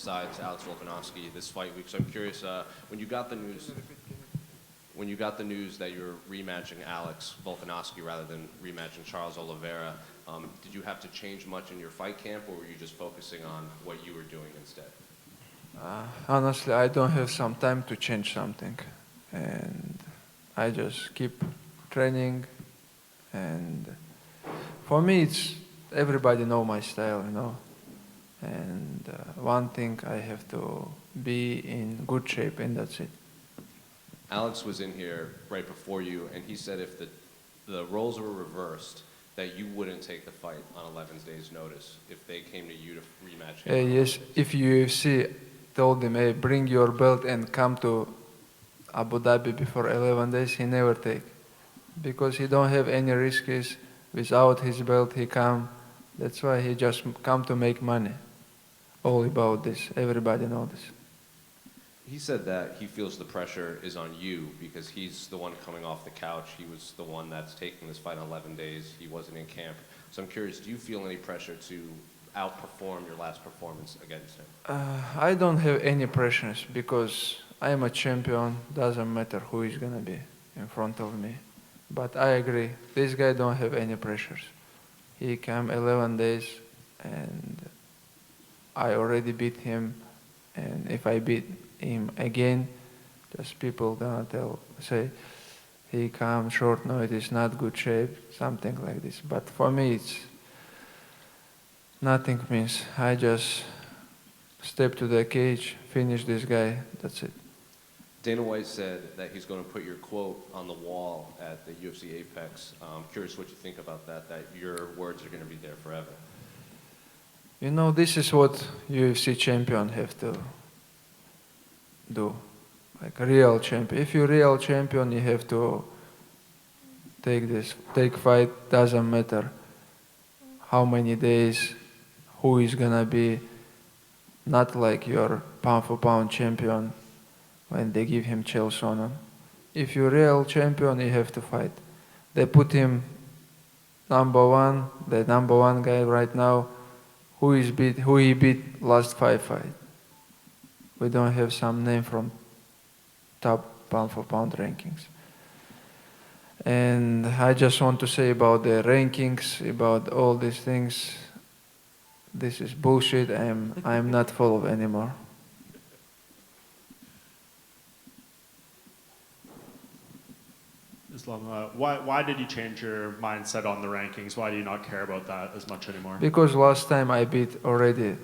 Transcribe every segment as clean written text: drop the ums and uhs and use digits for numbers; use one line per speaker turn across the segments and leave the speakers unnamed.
besides Alex Volkanovski this fight week. So I'm curious, when you got the news that you're rematching Alex Volkanovski rather than rematching Charles Oliveira, did you have to change much in your fight camp, or were you just focusing on what you were doing instead?
Honestly, I don't have some time to change something, and I just keep training. And for me, it's everybody know my style, you know. And one thing, I have to be in good shape, and that's it.
Alex was in here right before you, and he said if the roles were reversed, that you wouldn't take the fight on 11 days' notice if they came to you to rematch him.
Yes, if UFC told him, hey, bring your belt and come to Abu Dhabi before 11 days, he never take. Because he don't have any risks. Without his belt, he come. That's why he just come to make money. All about this. Everybody knows this.
He said that he feels the pressure is on you because he's the one coming off the couch. He was the one that's taking this fight in 11 days. He wasn't in camp. So I'm curious, do you feel any pressure to outperform your last performance against him?
I don't have any pressures because I am a champion. Doesn't matter who is going to be in front of me. But I agree, this guy don't have any pressures. He came 11 days and I already beat him. And if I beat him again, just people gonna say, he come short notice, not good shape, something like this. But for me, it's nothing means. I just step to the cage, finish this guy, that's it.
Dana White said that he's going to put your quote on the wall at the UFC Apex. I'm curious what you think about that your words are going to be there forever.
You know, this is what UFC champion have to do. Like a real champion. If you're a real champion, you have to take fight, doesn't matter how many days, who is gonna be, not like your pound for pound champion when they give him Chael on. If you're a real champion, you have to fight. They put him number one, the number one guy right now, who he beat last 5 fights. We don't have some name from top pound for pound rankings. And I just want to say about the rankings, about all these things, this is bullshit. I'm not full of anymore.
Islam, why did you change your mindset on the rankings? Why do you not care about that as much anymore?
Because last time I beat already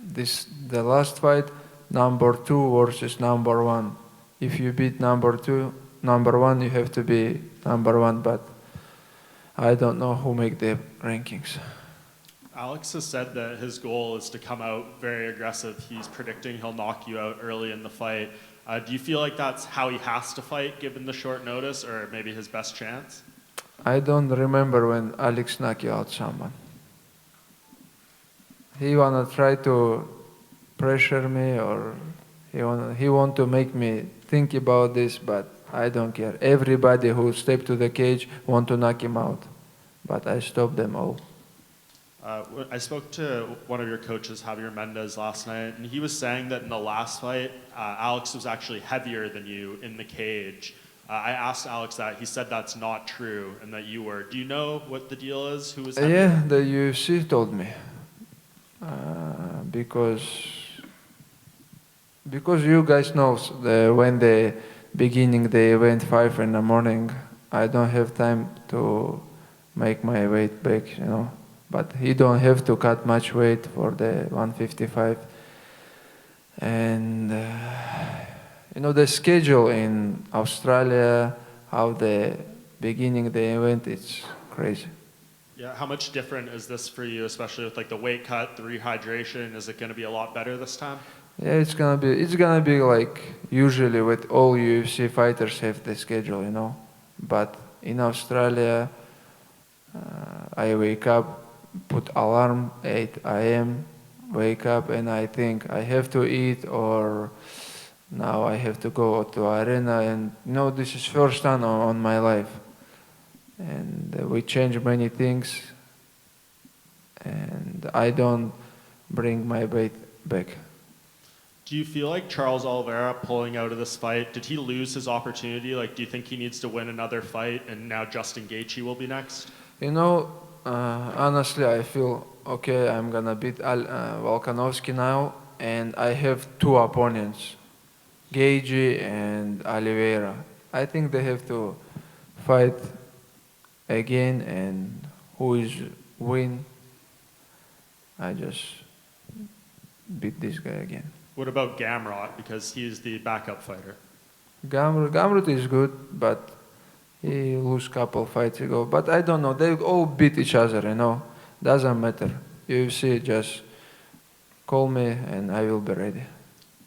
the last fight, number 2 versus number 1. If you beat number 1, you have to be number 1, but I don't know who make the rankings.
Alex has said that his goal is to come out very aggressive. He's predicting he'll knock you out early in the fight. Do you feel like that's how he has to fight given the short notice, or maybe his best chance?
I don't remember when Alex knocked out someone. He wanna try to pressure me, or he want to make me think about this, but I don't care. Everybody who stepped to the cage want to knock him out, but I stopped them all.
I spoke to one of your coaches, Javier Mendez, last night, and he was saying that in the last fight, Alex was actually heavier than you in the cage. I asked Alex that. He said that's not true and that you were. Do you know what the deal is? Who was heavier?
Yeah, the UFC told me. Because you guys know when the beginning the event 5 in the morning, I don't have time to make my weight back, you know. But he don't have to cut much weight for the 155. And you know, the schedule in Australia, how the beginning the event, it's crazy.
Yeah, how much different is this for you, especially with like the weight cut, the rehydration? Is it going to be a lot better this time?
Yeah, it's gonna be like usually with all UFC fighters have the schedule, you know. But in Australia, I wake up, put alarm 8 a.m., wake up, and I think I have to eat, or now I have to go to arena, and you know, this is first time on my life. And we change many things, and I don't bring my weight back.
Do you feel like Charles Oliveira pulling out of this fight, did he lose his opportunity? Like, do you think he needs to win another fight and now Justin Gaethje will be next?
You know, honestly, I feel okay. I'm gonna beat Volkanovski now, and I have two opponents, Gaethje and Oliveira. I think they have to fight again, and who is win, I just beat this guy again.
What about Gamrot, because he's the backup fighter?
Gamrot is good, but he lost couple fights ago. But I don't know. They all beat each other, you know. Doesn't matter. UFC, just call me and I will be ready.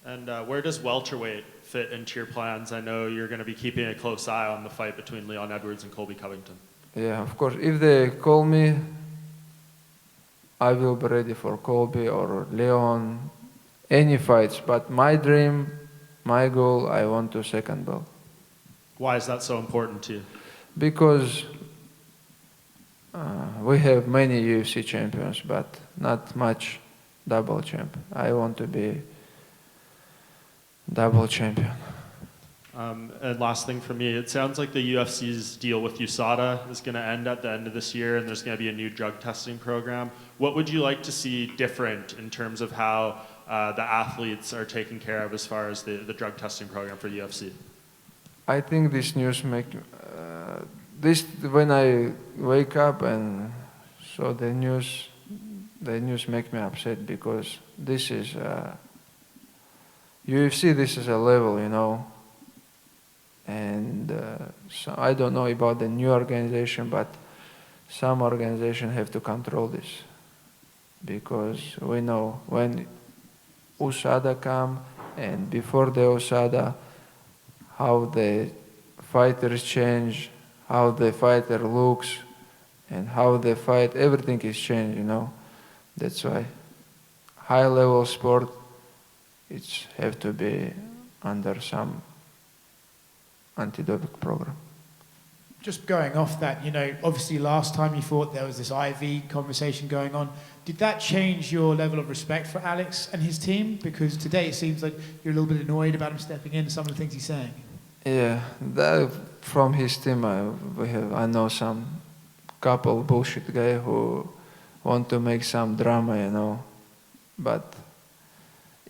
And where does welterweight fit into your plans? I know you're going to be keeping a close eye on the fight between Leon Edwards and Colby Covington.
Yeah, of course. If they call me, I will be ready for Colby or Leon, any fights. But my dream, my goal, I want to second belt.
Why is that so important to you?
Because we have many UFC champions, but not much double champ. I want to be double champion.
And last thing for me, it sounds like the UFC's deal with USADA is going to end at the end of this year, and there's going to be a new drug testing program. What would you like to see different in terms of how the athletes are taken care of as far as the drug testing program for UFC?
I think this news when I wake up and saw the news make me upset, because this is UFC. This is a level, you know. And so I don't know about the new organization, but some organization have to control this, because we know when USADA come and before the USADA, how the fighters change, how the fighter looks, and how they fight. Everything is changed, you know. That's why high-level sport, it's have to be under some anti-doping program.
Just going off that, you know, obviously last time you fought there was this IV conversation going on. Did that change your level of respect for Alex and his team? Because today it seems like you're a little bit annoyed about him stepping in and some of the things he's saying.
Yeah, from his team, I know some couple bullshit guy who want to make some drama, you know. But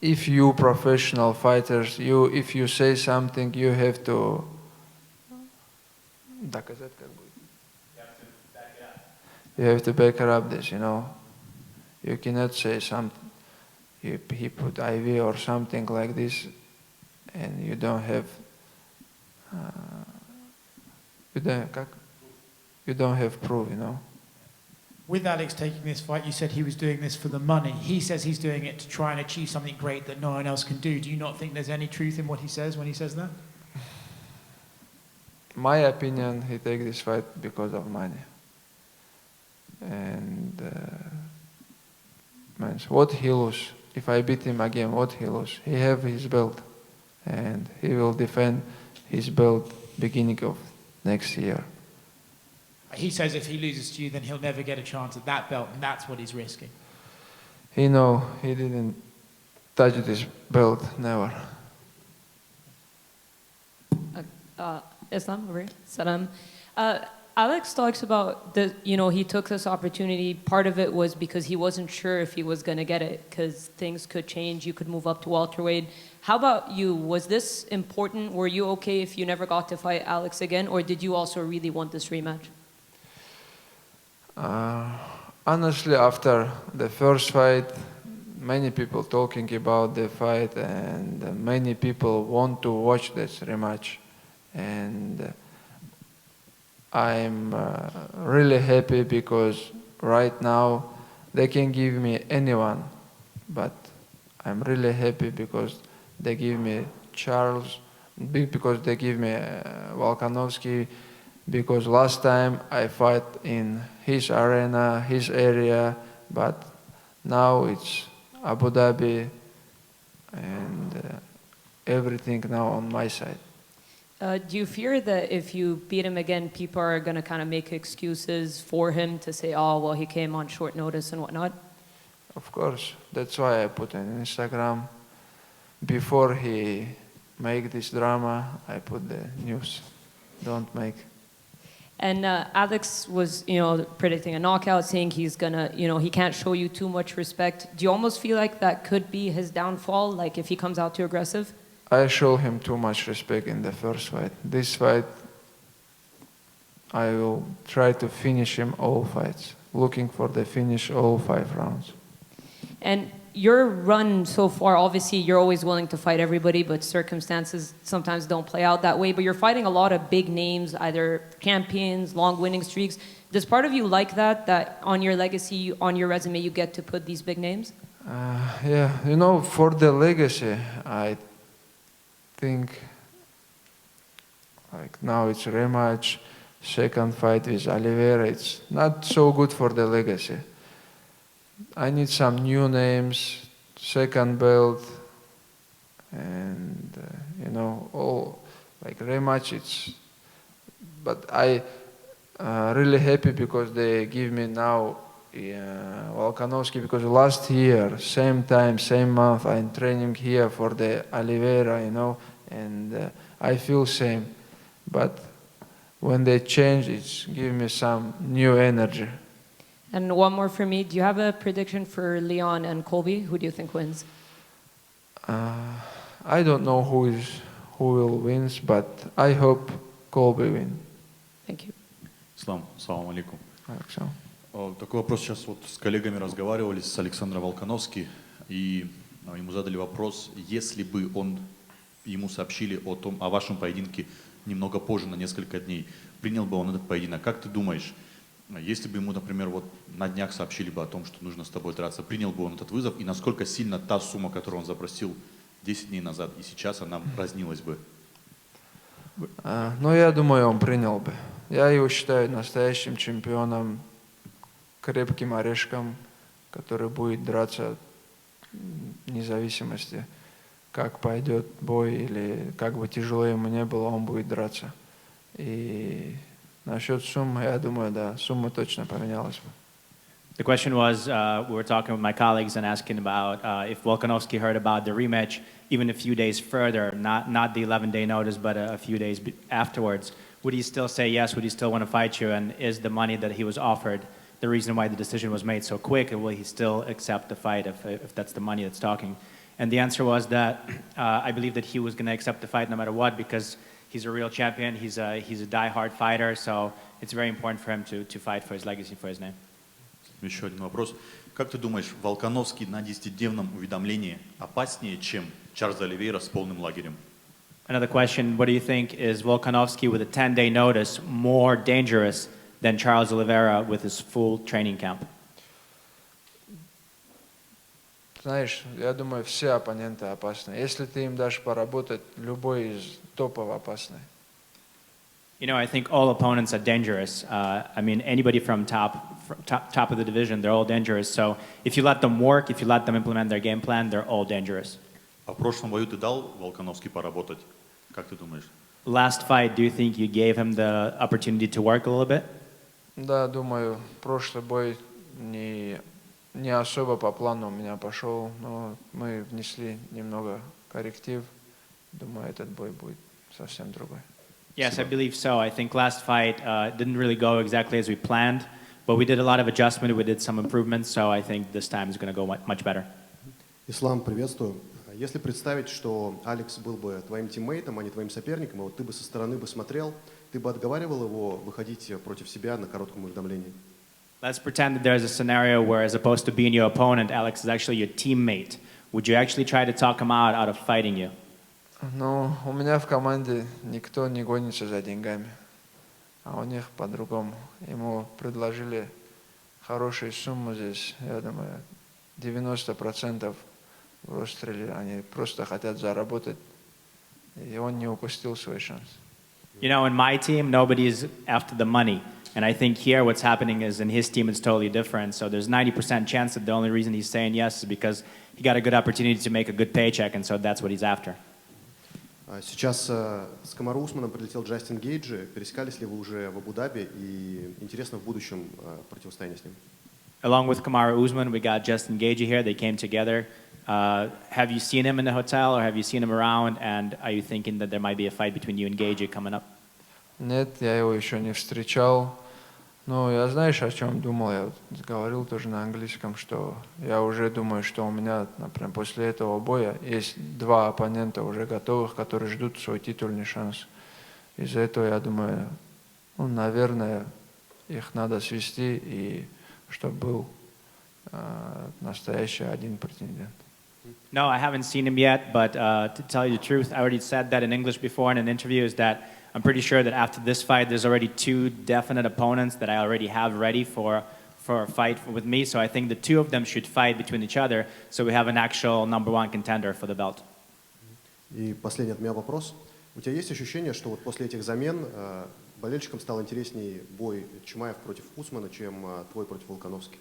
if you professional fighters, if you say something, you have to доказать как бы. You have to back up this, you know. You cannot say something. He put IV or something like this, and you don't have. You don't have proof, you know.
With Alex taking this fight, you said he was doing this for the money. He says he's doing it to try and achieve something great that no one else can do. Do you not think there's any truth in what he says when he says that?
My opinion, he take this fight because of money. And what he lose? If I beat him again, what he lose? He have his belt, and he will defend his belt beginning of next year.
He says if he loses to you, then he'll never get a chance at that belt, and that's what he's risking.
He know he didn't touch this belt, never.
Islam, over here. Salam. Alex talks about he took this opportunity. Part of it was because he wasn't sure if he was going to get it, because things could change. You could move up to welterweight. How about you? Was this important? Were you okay if you never got to fight Alex again, or did you also really want this rematch?
Honestly, after the first fight, many people talking about the fight, and many people want to watch this rematch. And I'm really happy because right now they can give me anyone, but I'm really happy because they give me Charles, because they give me Volkanovski, because last time I fight in his arena, his area, but now it's Abu Dhabi, and everything now on my side.
Do you fear that if you beat him again, people are going to kind of make excuses for him to say, oh, well, he came on short notice and whatnot?
Of course, that's why I put on Instagram. Before he make this drama, I put the news. Don't make.
And Alex was, predicting a knockout, saying he's gonna, he can't show you too much respect. Do you almost feel like that could be his downfall, like if he comes out too aggressive?
I show him too much respect in the first fight. This fight, I will try to finish him all fights, looking for the finish all 5 rounds.
And your run so far, obviously, you're always willing to fight everybody, but circumstances sometimes don't play out that way. But you're fighting a lot of big names, either champions, long winning streaks. Does part of you like that on your legacy, on your resume, you get to put these big names?
Yeah, for the legacy, I think like now it's a rematch, second fight with Oliveira. It's not so good for the legacy. I need some new names, second belt, and all like rematch. But I really happy because they give me now Volkanovski, because last year, same time, same month, I'm training here for the Oliveira, and I feel same. But when they change, it's give me some new energy.
And one more for me. Do you have a prediction for Leon and Colby? Who do you think wins?
I don't know who will win, but I hope Colby win.
Thank you.
Ислам, салам алейкум.
So.
Такой вопрос. Сейчас вот с коллегами разговаривали, с Александром Волконовски, и ему задали вопрос, если бы ему сообщили о вашем поединке немного позже, на несколько дней, принял бы он этот поединок? Как ты думаешь, если бы ему, например, вот на днях сообщили бы о том, что нужно с тобой драться, принял бы он этот вызов, и насколько сильно та сумма, которую он запросил 10 дней назад, и сейчас она разнилась бы?
Я думаю, он принял бы. Я его считаю настоящим чемпионом, крепким орешком, который будет драться вне зависимости, как пойдет бой или как бы тяжело ему не было, он будет драться. И насчет суммы, я думаю, да, сумма точно поменялась бы.
The question was, we were talking with my colleagues and asking about if Volkanovski heard about the rematch even a few days further, not the 11-day notice, but a few days afterwards, would he still say yes? Would he still want to fight you? And is the money that he was offered the reason why the decision was made so quick? And will he still accept the fight if that's the money that's talking? And the answer was that I believe that he was going to accept the fight no matter what, because he's a real champion. He's a die-hard fighter, so it's very important for him to fight for his legacy, for his name.
Еще один вопрос. Как ты думаешь, Волконовский на 10-дневном уведомлении опаснее, чем Чарльз Оливейра с полным лагерем?
Another question, what do you think, is Volkanovski with a 10-day notice more dangerous than Charles Oliveira with his full training camp?
Знаешь, я думаю, все оппоненты опасны. Если ты им дашь поработать, любой из топов опасный.
I think all opponents are dangerous. Anybody from top of the division, they're all dangerous. So if you let them work, if you let them implement their game plan, they're all dangerous.
А в прошлом бою ты дал Волконовски поработать? Как ты думаешь?
Last fight, do you think you gave him the opportunity to work a little bit?
Да, думаю, прошлый бой не особо по плану у меня пошел, но мы внесли немного корректив. Думаю, этот бой будет совсем другой.
Yes, I believe so. I think last fight didn't really go exactly as we planned, but we did a lot of adjustment, we did some improvements, so I think this time is going to go much better.
Ислам, приветствую. Если представить, что Алекс был бы твоим тиммейтом, а не твоим соперником, и вот ты бы со стороны бы смотрел, ты бы отговаривал его выходить против себя на коротком уведомлении?
Let's pretend that there's a scenario where, as opposed to being your opponent, Alex is actually your teammate. Would you actually try to talk him out of fighting you?
Ну, у меня в команде никто не гонится за деньгами, а у них по-другому. Ему предложили хорошую сумму здесь, я думаю, 90% в Австралии, они просто хотят заработать, и он не упустил свой шанс.
In my team, nobody's after the money. And I think here what's happening is in his team it's totally different. So there's 90% chance that the only reason he's saying yes is because he got a good opportunity to make a good paycheck, and so that's what he's after.
Сейчас с Камару Усманом прилетел Джастин Гейджи. Пересекались ли вы уже в Абу-Даби? И интересно в будущем противостояние с ним?
Along with Kamaru Usman, we got Justin Gaethje here. They came together. Have you seen him in the hotel, or have you seen him around? And are you thinking that there might be a fight between you and Gaethje coming up?
Нет, я его еще не встречал. Но я, знаешь, о чем думал? Я вот говорил тоже на английском, что я уже думаю, что у меня, например, после этого боя есть два оппонента уже готовых, которые ждут свой титульный шанс. Из-за этого я думаю, ну, наверное, их надо свести, и чтобы был настоящий один претендент.
No, I haven't seen him yet, but to tell you the truth, I already said that in English before in an interview, is that I'm pretty sure that after this fight, there's already two definite opponents that I already have ready for a fight with me. So I think the two of them should fight between each other, so we have an actual number one contender for the belt.
И последний от меня вопрос. У тебя есть ощущение, что вот после этих замен болельщикам стал интереснее бой Чимаев против Усмана, чем твой против Волкановски?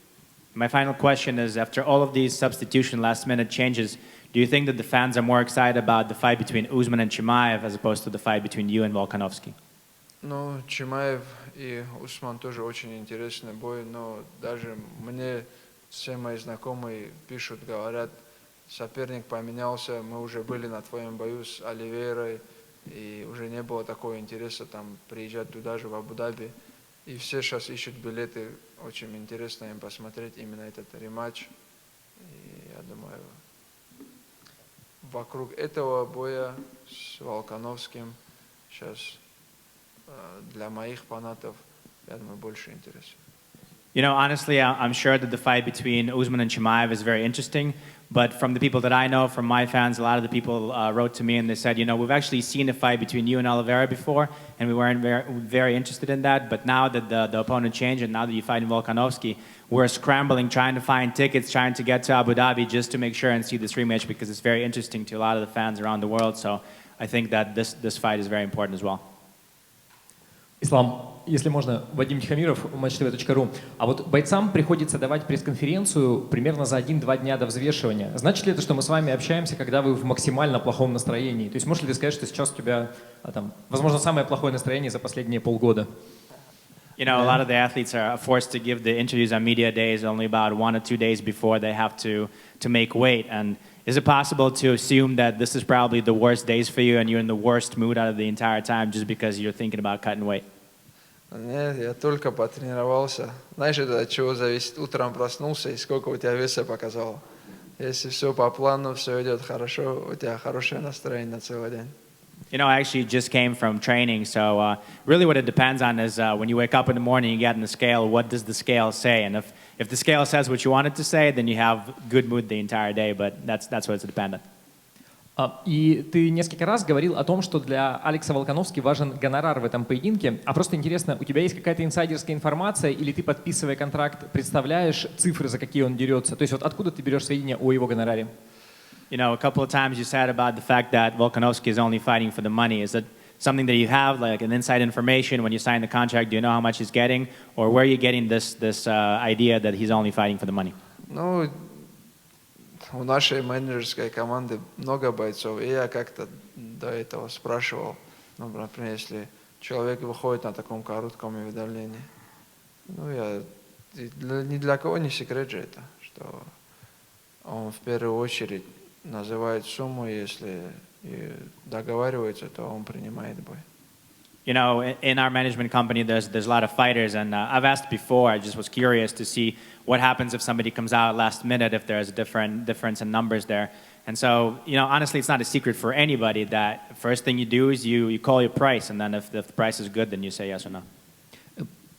My final question is, after all of these substitution last-minute changes, do you think that the fans are more excited about the fight between Usman and Chimaev as opposed to the fight between you and Volkanovski?
Ну, Чимаев и Усман тоже очень интересный бой, но даже мне все мои знакомые пишут, говорят, соперник поменялся, мы уже были на твоем бою с Оливейрой, и уже не было такого интереса там приезжать туда же, в Абу Даби. И все сейчас ищут билеты, очень интересно им посмотреть именно этот рематч. И я думаю, вокруг этого боя с Волкановским сейчас для моих фанатов, я думаю, больше интереса.
You know, honestly, I'm sure that the fight between Usman and Chimaev is very interesting. But from the people that I know, from my fans, a lot of the people wrote to me and they said, you know, we've actually seen a fight between you and Oliveira before, and we weren't very interested in that. But now that the opponent changed, and now that you fight in Volkanovski, we're scrambling, trying to find tickets, trying to get to Abu Dhabi just to make sure and see this rematch, because it's very interesting to a lot of the fans around the world. So I think that this fight is very important as well.
Ислам, если можно, Вадим Тихомиров, matchtv.ru. А вот бойцам приходится давать пресс-конференцию примерно за 1-2 дня до взвешивания. Значит ли это, что мы с вами общаемся, когда вы в максимально плохом настроении? То есть можешь ли ты сказать, что сейчас у тебя, возможно, самое плохое настроение за последние полгода?
You know, a lot of the athletes are forced to give the interviews on media days only about 1 or 2 days before they have to make weight. And is it possible to assume that this is probably the worst days for you and you're in the worst mood out of the entire time just because you're thinking about cutting weight?
Нет, я только потренировался. Знаешь, это от чего зависит? Утром проснулся, и сколько у тебя веса показало. Если все по плану, все идет хорошо, у тебя хорошее настроение на целый день.
You know, I actually just came from training, so really what it depends on is when you wake up in the morning, you get on the scale, what does the scale say? And if the scale says what you want it to say, then you have good mood the entire day, but that's what it's dependent.
И ты несколько раз говорил о том, что для Алекса Волкановски важен гонорар в этом поединке. А просто интересно, у тебя есть какая-то инсайдерская информация, или ты, подписывая контракт, представляешь цифры, за какие он дерется? То есть вот откуда ты берешь сведения о его гонораре?
You know, a couple of times you said about the fact that Volkanovski is only fighting for the money. Is that something that you have, like an inside information when you sign the contract? Do you know how much he's getting? Or where are you getting this idea that he's only fighting for the money?
Ну, у нашей менеджерской команды много бойцов, и я как-то до этого спрашивал, ну, например, если человек выходит на таком коротком уведомлении, ну, ни для кого не секрет же это, что он в первую очередь называет сумму, если и договаривается, то он принимает бой.
You know, in our management company, there's a lot of fighters, and I've asked before. I just was curious to see what happens if somebody comes out last minute, if there's a difference in numbers there. And so, you know, honestly, it's not a secret for anybody that first thing you do is you call your price, and then if the price is good, then you say yes or no.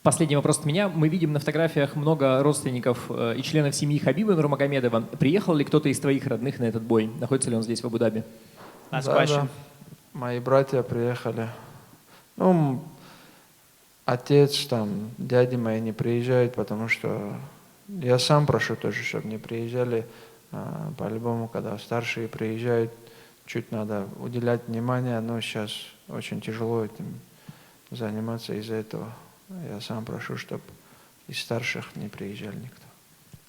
Последний вопрос от меня. Мы видим на фотографиях много родственников и членов семьи Хабиба Нурмагомедова. Приехал ли кто-то из твоих родных на этот бой? Находится ли он здесь, в Абу-Даби?
Last question.
Да. Мои братья приехали. Ну, отец, там, дяди мои не приезжают, потому что я сам прошу тоже, чтобы не приезжали. По-любому, когда старшие приезжают, чуть надо уделять внимание, но сейчас очень тяжело этим заниматься из-за этого. Я сам прошу, чтобы из старших не приезжали никто.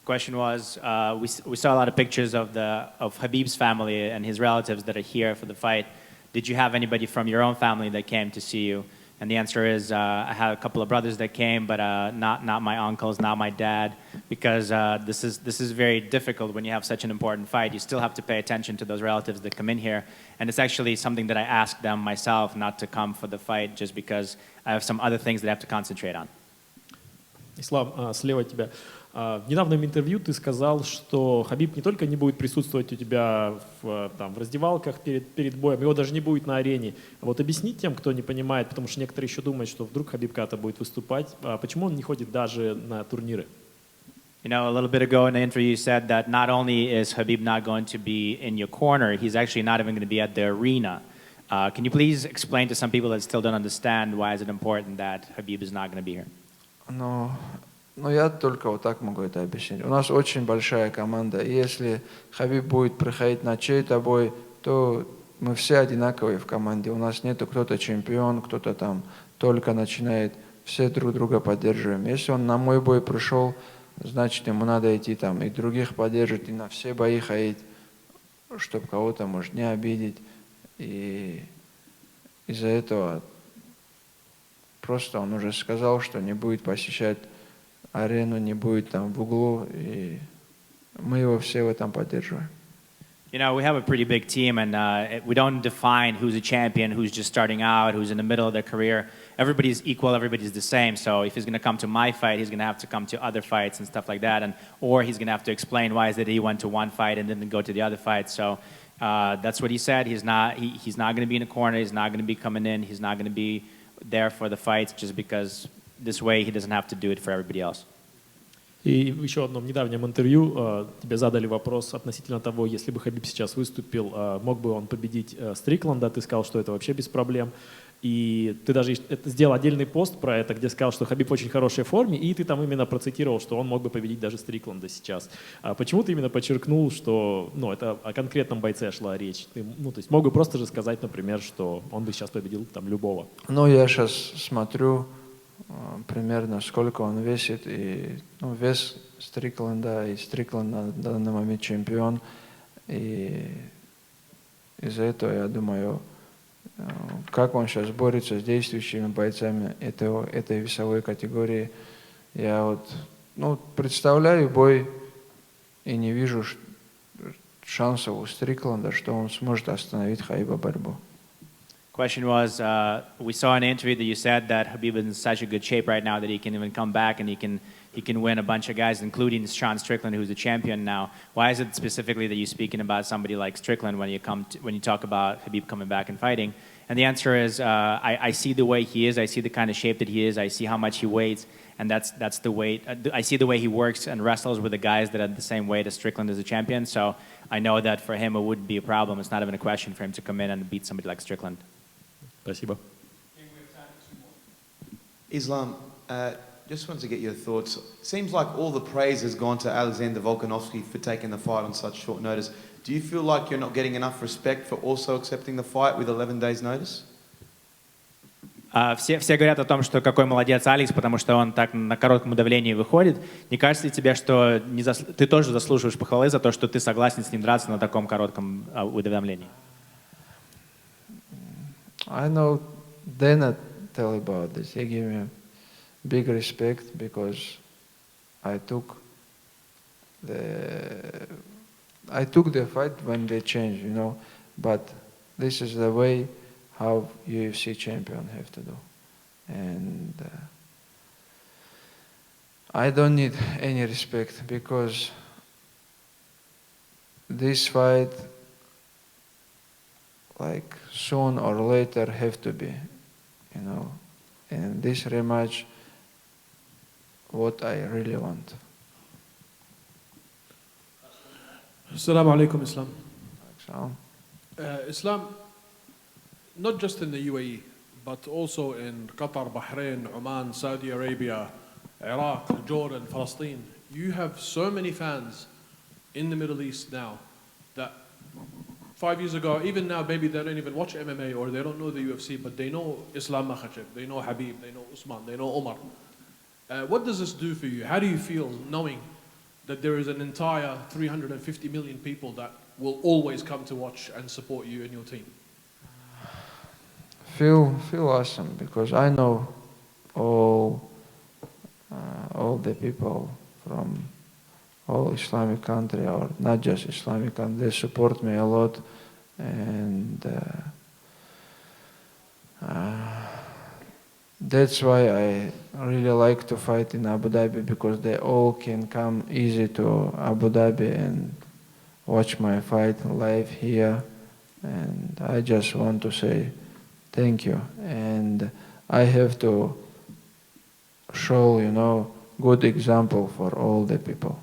Question was, we saw a lot of pictures of Khabib's family and his relatives that are here for the fight. Did you have anybody from your own family that came to see you? And the answer is, I had a couple of brothers that came, but not my uncles, not my dad, because this is very difficult when you have such an important fight. You still have to pay attention to those relatives that come in here. And it's actually something that I asked them myself not to come for the fight just because I have some other things that I have to concentrate on.
Ислам, слева от тебя. В недавнем интервью ты сказал, что Хабиб не только не будет присутствовать у тебя в раздевалках перед боем, его даже не будет на арене. Вот объясни тем, кто не понимает, потому что некоторые еще думают, что вдруг Хабиб когда-то будет выступать, почему он не ходит даже на турниры?
You know, a little bit ago in the interview you said that not only is Khabib not going to be in your corner, he's actually not even going to be at the arena. Can you please explain to some people that still don't understand why is it important that Khabib is not going to be here?
Ну, я только вот так могу это объяснить. У нас очень большая команда, и если Хабиб будет приходить на чей-то бой, то мы все одинаковые в команде. У нас нету кто-то чемпион, кто-то там только начинает. Все друг друга поддерживаем. Если он на мой бой пришел, значит, ему надо идти там и других поддерживать, и на все бои ходить, чтобы кого-то, может, не обидеть. И из-за этого просто он уже сказал, что не будет посещать арену, не будет там в углу, и мы его все в этом поддерживаем.
You know, we have a pretty big team, and we don't define who's a champion, who's just starting out, who's in the middle of their career. Everybody's equal, everybody's the same. So if he's going to come to my fight, he's going to have to come to other fights and stuff like that, or he's going to have to explain why is it he went to one fight and didn't go to the other fight. So that's what he said. He's not going to be in the corner. He's not going to be coming in. He's not going to be there for the fights just because this way he doesn't have to do it for everybody else.
И в еще одном недавнем интервью тебе задали вопрос относительно того, если бы Хабиб сейчас выступил, мог бы он победить Стрикланда, ты сказал, что это вообще без проблем. И ты даже сделал отдельный пост про это, где сказал, что Хабиб в очень хорошей форме, и ты там именно процитировал, что он мог бы победить даже Стрикланда сейчас. Почему ты именно подчеркнул, что это о конкретном бойце шла речь? Ты, то есть мог бы просто же сказать, например, что он бы сейчас победил там любого.
Ну, я сейчас смотрю примерно сколько он весит, и вес Стрикленда, и Стрикланд на данный момент чемпион, и из-за этого я думаю, как он сейчас борется с действующими бойцами этой весовой категории. Я представляю бой и не вижу шансов у Стрикленда, что он сможет остановить Хабиба борьбу.
Question was, we saw in an interview that you said that Khabib is in such a good shape right now that he can even come back and he can win a bunch of guys, including Sean Strickland, who's the champion now. Why is it specifically that you're speaking about somebody like Strickland when you talk about Khabib coming back and fighting? And the answer is, I see the way he is, I see the kind of shape that he is, I see how much he weighs, and that's the weight. I see the way he works and wrestles with the guys that are the same weight as Strickland as a champion. So I know that for him it wouldn't be a problem. It's not even a question for him to come in and beat somebody like Strickland.
Спасибо.
Islam, just wanted to get your thoughts. Seems like all the praise has gone to Alexander Volkanovski for taking the fight on such short notice. Do you feel like you're not getting enough respect for also accepting the fight with 11 days notice?
Все говорят о том, что какой молодец Алекс, потому что он так на коротком давлении выходит. Не кажется ли тебе, что ты тоже заслуживаешь похвалы за то, что ты согласен с ним драться на таком коротком уведомлении?
I know they not tell about this. They give me big respect because I took the fight when they changed, But this is the way how UFC champion have to do, and I don't need any respect because this fight, like soon or later, have to be, and this rematch, what I really want.
Assalamu alaikum, Islam.
So,
Islam, not just in the UAE, but also in Qatar, Bahrain, Oman, Saudi Arabia, Iraq, Jordan, Palestine. You have so many fans in the Middle East now that 5 years ago, even now, maybe they don't even watch MMA or they don't know the UFC, but they know Islam Makhachev, they know Khabib, they know Usman, they know Omar. What does this do for you? How do you feel knowing that there is an entire 350 million people that will always come to watch and support you and your team?
feel awesome because I know all the people from all Islamic country, or not just Islamic country, they support me a lot, and that's why I really like to fight in Abu Dhabi, because they all can come easy to Abu Dhabi and watch my fight live here. And I just want to say thank you. And I have to show, good example for all the people.